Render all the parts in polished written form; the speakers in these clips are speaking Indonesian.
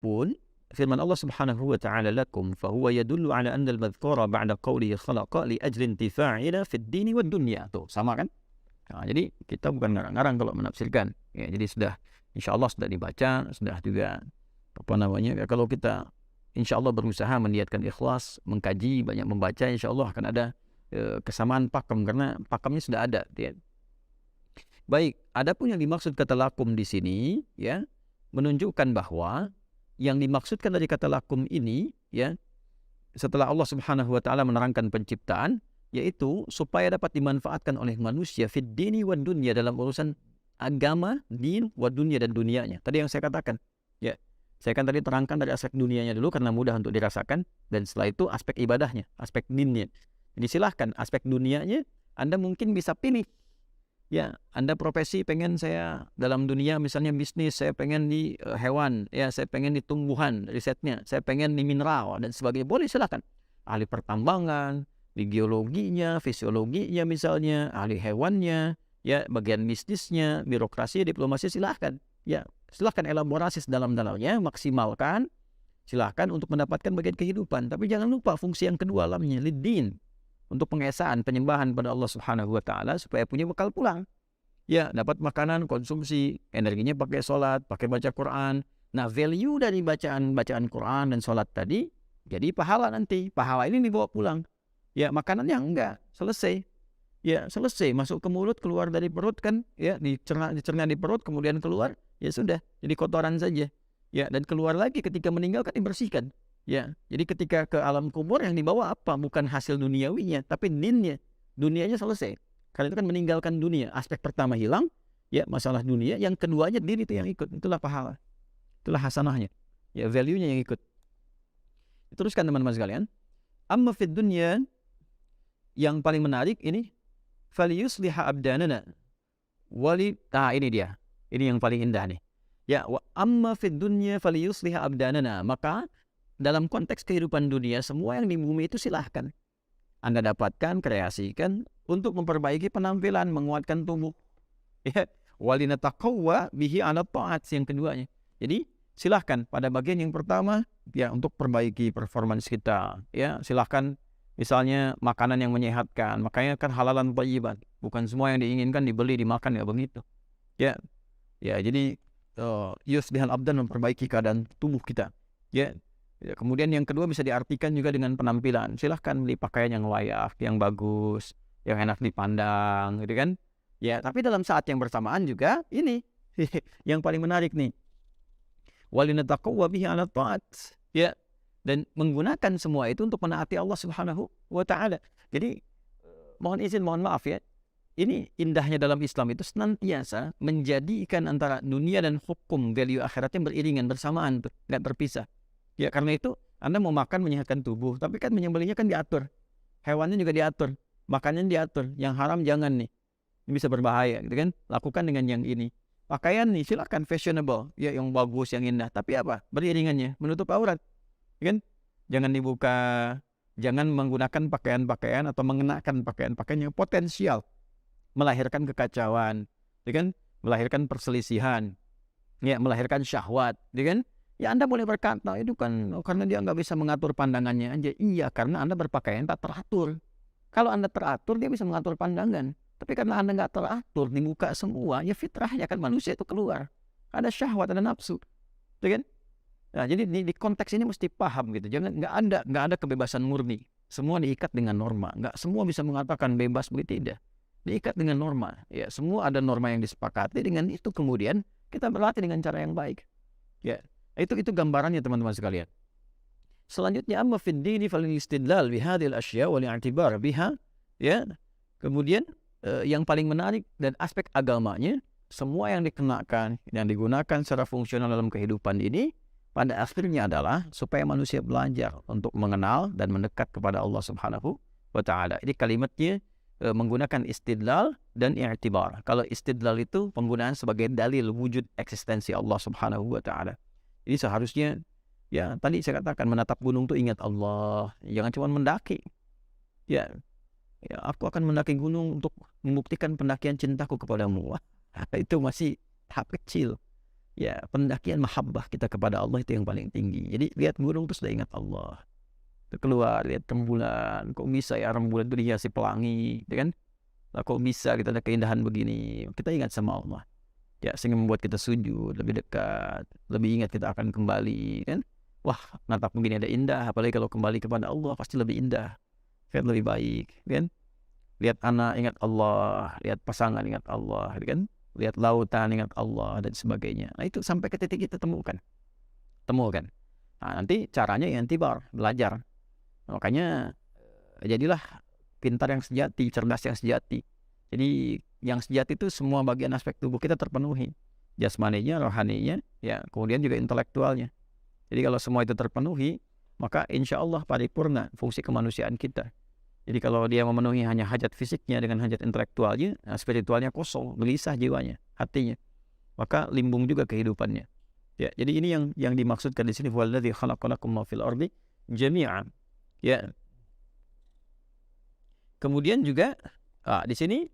pun firman Allah Subhanahu wa taala lakum fahuwa yadullu ala anna al-madhkura ba'da qawlihi khalaqa li ajli intifa'ina fid dini wad dunya. Tuh, sama kan? Nah, jadi kita bukan ngarang-ngarang kalau menafsirkan. Ya, jadi sudah insyaallah sudah dibaca, sudah juga apa namanya? Ya, kalau kita insyaallah berusaha meniatkan ikhlas, mengkaji, banyak membaca, insyaallah akan ada kesamaan pakem karena pakemnya sudah ada, ya. Baik, adapun yang dimaksud kata lakum di sini, ya, menunjukkan bahwa yang dimaksudkan dari kata lakum ini, ya, setelah Allah Subhanahu wa taala menerangkan penciptaan, yaitu supaya dapat dimanfaatkan oleh manusia fid dini wad dunya, dalam urusan agama, din wad dunya, dan dunianya. Tadi yang saya katakan, ya. Saya kan tadi terangkan dari aspek dunianya dulu karena mudah untuk dirasakan, dan setelah itu aspek ibadahnya, aspek dinnya. Jadi silahkan aspek dunianya Anda mungkin bisa pilih. Ya, Anda profesi pengen saya dalam dunia misalnya bisnis, saya pengen di hewan, ya saya pengen di tumbuhan risetnya, saya pengen di mineral dan sebagainya. Boleh, silakan. Ahli pertambangan, di geologinya, fisiologinya misalnya, ahli hewannya, ya bagian bisnisnya, birokrasi, diplomasi, silahkan. Ya, silahkan elaborasi sedalam-dalamnya, maksimalkan, silahkan untuk mendapatkan bagian kehidupan. Tapi jangan lupa fungsi yang kedua alamnya, lidin, untuk pengesaan, penyembahan pada Allah Subhanahu wa taala supaya punya bekal pulang. Ya, dapat makanan, konsumsi, energinya pakai sholat, pakai baca Quran. Nah, value dari bacaan Quran dan sholat tadi jadi pahala nanti. Pahala ini dibawa pulang. Ya, makanannya enggak, selesai. Ya, selesai, masuk ke mulut, keluar dari perut kan, ya, dicerna di perut, kemudian keluar, ya sudah, jadi kotoran saja. Ya, dan keluar lagi ketika meninggal kan dibersihkan. Ya, jadi ketika ke alam kubur yang dibawa apa? Bukan hasil duniawinya, tapi ninnya. Dunianya selesai. Karena itu kan meninggalkan dunia. Aspek pertama hilang, ya, masalah dunia. Yang keduanya diri itu yang ikut. Itulah pahala. Itulah hasanahnya. Ya, value-nya yang ikut. Teruskan teman-teman sekalian. Amma fid dunya, yang paling menarik ini, faliyusliha abdanana ini dia, ini yang paling indah nih, ya, wa amma fid dunya faliyusliha abdanana. Maka dalam konteks kehidupan dunia, semua yang di bumi itu silahkan Anda dapatkan, kreasikan untuk memperbaiki penampilan, menguatkan tubuh, ya, walinataqawwa bihi ala ta'at, yang keduanya. Jadi silahkan pada bagian yang pertama, ya, untuk perbaiki performance kita, ya, silahkan. Misalnya makanan yang menyehatkan, makanya kan halalan thayyiban. Bukan semua yang diinginkan dibeli, dimakan, ya begitu. Ya, ya, jadi yuslihal abdan, memperbaiki keadaan tubuh kita. Ya, ya, kemudian yang kedua bisa diartikan juga dengan penampilan. Silahkan beli pakaian yang layak, yang bagus, yang enak dipandang, gitu kan? Ya, tapi dalam saat yang bersamaan juga ini yang paling menarik nih. Walinataqawwa bihi ala ta'at. Ya, dan menggunakan semua itu untuk menaati Allah Subhanahu wa taala. Jadi mohon izin, mohon maaf ya. Ini indahnya dalam Islam itu senantiasa menjadikan antara dunia dan hukum value akhiratnya beriringan, bersamaan tuh, nggak terpisah. Ya, karena itu Anda mau makan menyehatkan tubuh, tapi kan menyembelihnya kan diatur. Hewannya juga diatur, makannya diatur. Yang haram jangan nih. Ini bisa berbahaya, gitu kan? Lakukan dengan yang ini. Pakaian nih silakan fashionable, ya, yang bagus, yang indah, tapi apa? Beriringannya menutup aurat. Kan, jangan dibuka, jangan menggunakan pakaian-pakaian atau mengenakan pakaian-pakaian yang potensial melahirkan kekacauan, ya kan, melahirkan perselisihan, ya, melahirkan syahwat, ya kan. Ya, Anda boleh berkata itu kan karena dia nggak bisa mengatur pandangannya aja. Iya, karena Anda berpakaian tak teratur. Kalau Anda teratur, dia bisa mengatur pandangan. Tapi karena Anda nggak teratur, dibuka semua, ya fitrahnya kan manusia itu keluar. Ada syahwat, ada nafsu, ya kan. Nah, jadi di konteks ini mesti paham gitu. Jangan, nggak ada kebebasan murni. Semua diikat dengan norma. Nggak semua bisa mengatakan bebas, begitu, tidak. Diikat dengan norma. Ya, semua ada norma yang disepakati. Dengan itu kemudian kita berlatih dengan cara yang baik. Ya, itu gambarannya teman-teman sekalian. Selanjutnya, amma fid dini falil istidlal bihadhil asya wal i'tibar biha. Ya. Kemudian yang paling menarik dan aspek agamanya, semua yang dikenakan, yang digunakan secara fungsional dalam kehidupan ini pada akhirnya adalah supaya manusia belajar untuk mengenal dan mendekat kepada Allah Subhanahu wa taala. Ini kalimatnya menggunakan istidlal dan i'tibar. Kalau istidlal itu penggunaan sebagai dalil wujud eksistensi Allah Subhanahu wa taala. Jadi seharusnya, ya, tadi saya katakan menatap gunung itu ingat Allah, jangan cuma mendaki. Ya, ya, aku akan mendaki gunung untuk membuktikan pendakian cintaku kepadamu. Wah, itu masih tahap kecil. Ya, pendakian mahabbah kita kepada Allah itu yang paling tinggi. Jadi lihat gunung terus sudah ingat Allah. Itu keluar lihat rembulan, kok bisa ya rembulan itu dihiasi pelangi, ya kan? Lah kok bisa kita ada keindahan begini? Kita ingat sama Allah. Ya, sehingga membuat kita sujud lebih dekat, lebih ingat kita akan kembali, kan? Wah, natap begini ada indah, apalagi kalau kembali kepada Allah pasti lebih indah, kan lebih baik, kan? Lihat anak ingat Allah, lihat pasangan ingat Allah, kan? Lihat lautan ingat Allah dan sebagainya. Nah, itu sampai ke titik kita temukan. Nah, nanti caranya yang tibar, belajar. Makanya jadilah pintar yang sejati, cerdas yang sejati. Jadi yang sejati itu semua bagian aspek tubuh kita terpenuhi, jasmaninya, rohaninya, ya kemudian juga intelektualnya. Jadi kalau semua itu terpenuhi, maka insya Allah paripurna fungsi kemanusiaan kita. Jadi kalau dia memenuhi hanya hajat fisiknya dengan hajat intelektualnya, nah spiritualnya kosong, gelisah jiwanya, hatinya, maka limbung juga kehidupannya. Ya, jadi ini yang dimaksudkan di sini, walladzi khalaqalakum ma fil ardi jami'an. Ya. Kemudian juga di sini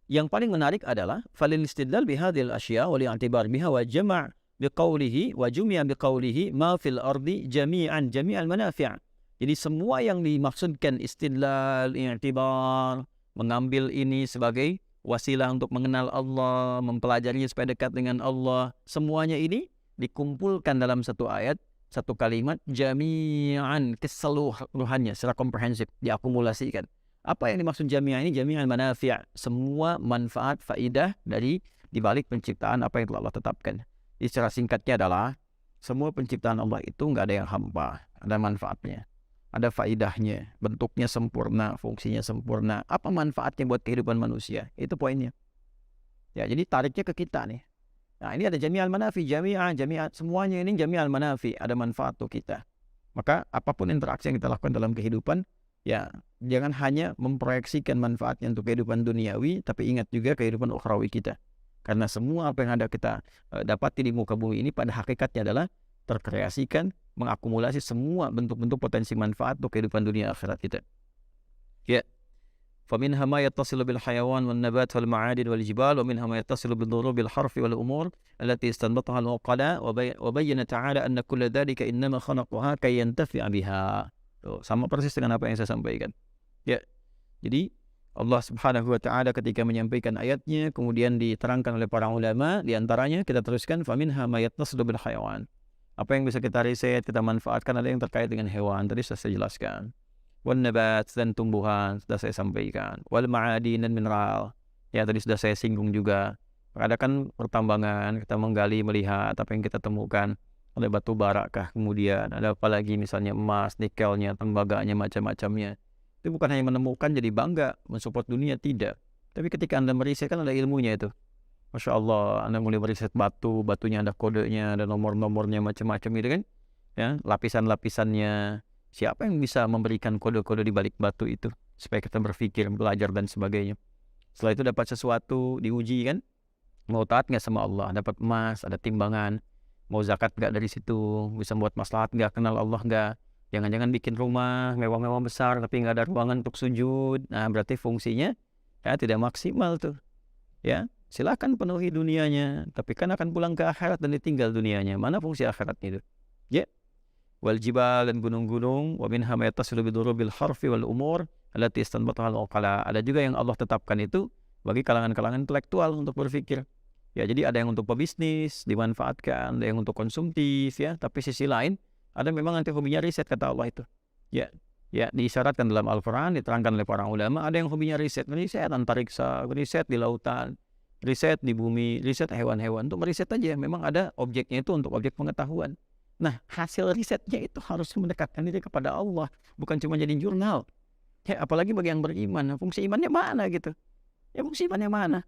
yang paling menarik adalah falil istidlal bihadhil asya wa li'tibar biha wa jama' biqaulihi wa jumi'a biqaulihi ma fil ardi jami'an jami'al manafi'. Jadi semua yang dimaksudkan istidlal, i'tibar, mengambil ini sebagai wasilah untuk mengenal Allah, mempelajarinya supaya dekat dengan Allah, semuanya ini dikumpulkan dalam satu ayat, satu kalimat, jami'an, keseluruhannya secara komprehensif, diakumulasikan. Apa yang dimaksud jami'an ini? Jami'an manafi', semua manfaat, faidah dari dibalik penciptaan apa yang telah Allah tetapkan. Jadi secara singkatnya adalah semua penciptaan Allah itu nggak ada yang hampa, ada manfaatnya, ada faidahnya, bentuknya sempurna, fungsinya sempurna. Apa manfaatnya buat kehidupan manusia? Itu poinnya. Ya, jadi tariknya ke kita nih. Nah, ini ada jami'al manafi, jami'an, semuanya ini jami'al manafi, ada manfaat untuk kita. Maka apapun interaksi yang kita lakukan dalam kehidupan, ya jangan hanya memproyeksikan manfaatnya untuk kehidupan duniawi, tapi ingat juga kehidupan ukhrawi kita. Karena semua apa yang ada kita dapati di muka bumi ini pada hakikatnya adalah terkreasikan, mengakumulasi semua bentuk-bentuk potensi manfaat untuk kehidupan dunia akhirat kita. Ya. فمنها ما يتصل بالحيوان والنبات والمعادن والجبال ومنها ما يتصل بالضروب الحرف والأمور التي استنبطها العقلاء وبين تعالى أن كل ذلك إنما خلقها كي ينتفع بها. Sama persis dengan apa yang saya sampaikan. Ya. Jadi Allah Subhanahu wa taala ketika menyampaikan ayatnya kemudian diterangkan oleh para ulama, di antaranya kita teruskan faminha ma yattasilu bil hayawan. Apa yang bisa kita riset, kita manfaatkan ada yang terkait dengan hewan, tadi sudah saya jelaskan. Wal nabat dan tumbuhan sudah saya sampaikan. Wal ma'adin dan mineral, ya tadi sudah saya singgung juga. Ada kan pertambangan, kita menggali melihat apa yang kita temukan, ada batu bara kah, kemudian ada apa lagi misalnya emas, nikelnya, tembaganya, macam-macamnya. Itu bukan hanya menemukan jadi bangga mensupport dunia, tidak. Tapi ketika Anda meriset kan ada ilmunya itu. Masya Allah, Anda mulai meriset batu, batunya ada kodenya, ada nomor-nomornya macam-macam gitu kan. Ya, lapisan-lapisannya. Siapa yang bisa memberikan kode-kode di balik batu itu supaya kita berpikir, belajar dan sebagainya. Setelah itu dapat sesuatu, diuji kan. Mau taat nggak sama Allah, dapat emas, ada timbangan. Mau zakat nggak dari situ, bisa buat maslahat nggak, kenal Allah nggak. Jangan-jangan bikin rumah mewah-mewah besar tapi nggak ada ruangan untuk sujud. Nah, berarti fungsinya ya tidak maksimal tuh. Ya, silakan penuhi dunianya, tapi kan akan pulang ke akhirat dan ditinggal dunianya. Mana fungsi akhiratnya itu? Ya. Wal jibal dan gunung-gunung, wa minha ma yattasilu bidurubil harfi wal umur allati istanbataha al-uqala. Ada juga yang Allah tetapkan itu bagi kalangan-kalangan intelektual untuk berpikir. Ya, jadi ada yang untuk pebisnis dimanfaatkan, ada yang untuk konsumtif ya, tapi sisi lain ada memang nanti hobinya riset kata Allah itu. Ya. Ya, diisyaratkan dalam Al-Qur'an, diterangkan oleh para ulama, ada yang hobinya riset antariksa, riset di lautan, riset di bumi, riset hewan-hewan. Untuk meriset aja, memang ada objeknya itu untuk objek pengetahuan. Nah, hasil risetnya itu harus mendekatkan diri kepada Allah, bukan cuma jadi jurnal. Ya, apalagi bagi yang beriman, fungsi imannya mana gitu? Ya, fungsi imannya mana?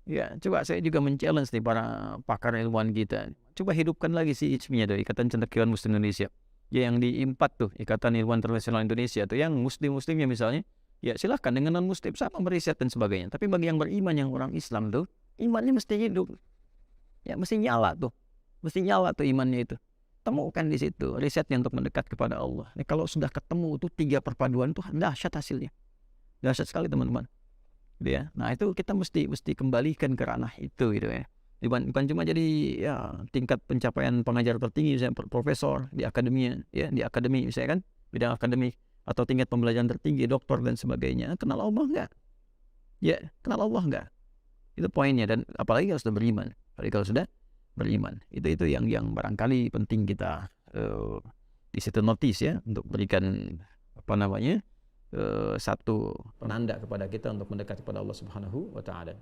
Ya, coba saya juga men-challenge nih para pakar ilmuwan kita. Coba hidupkan lagi si ICMI-nya tuh, Ikatan Cendekiawan Muslim Indonesia. Ya, yang di IMPAT tuh, Ikatan Ilmuwan Internasional Indonesia tuh, yang muslim-muslimnya misalnya, ya silahkan dengan non-muslim sama meriset dan sebagainya. Tapi bagi yang beriman, yang orang Islam tuh, imannya mesti hidup. Ya, mesti nyala tuh. Mesti nyala tuh imannya itu. Temukan di situ risetnya untuk mendekat kepada Allah. Nah, kalau sudah ketemu tuh 3 perpaduan tuh dahsyat hasilnya. Dahsyat sekali teman-teman. Gitu ya. Nah, itu kita mesti kembalikan ke ranah itu gitu ya. Bukan cuma jadi ya tingkat pencapaian pengajar tertinggi misalnya profesor di akademia, ya di akademi misalnya kan, bidang akademik, atau tingkat pembelajaran tertinggi doktor dan sebagainya. Kenal Allah enggak? Ya, kenal Allah enggak? Itu poinnya. Dan apalagi kalau sudah beriman. Apalagi kalau sudah beriman. Itu yang barangkali penting kita di situ notice ya, untuk berikan apa namanya, satu penanda kepada kita untuk mendekat kepada Allah Subhanahu wa taala.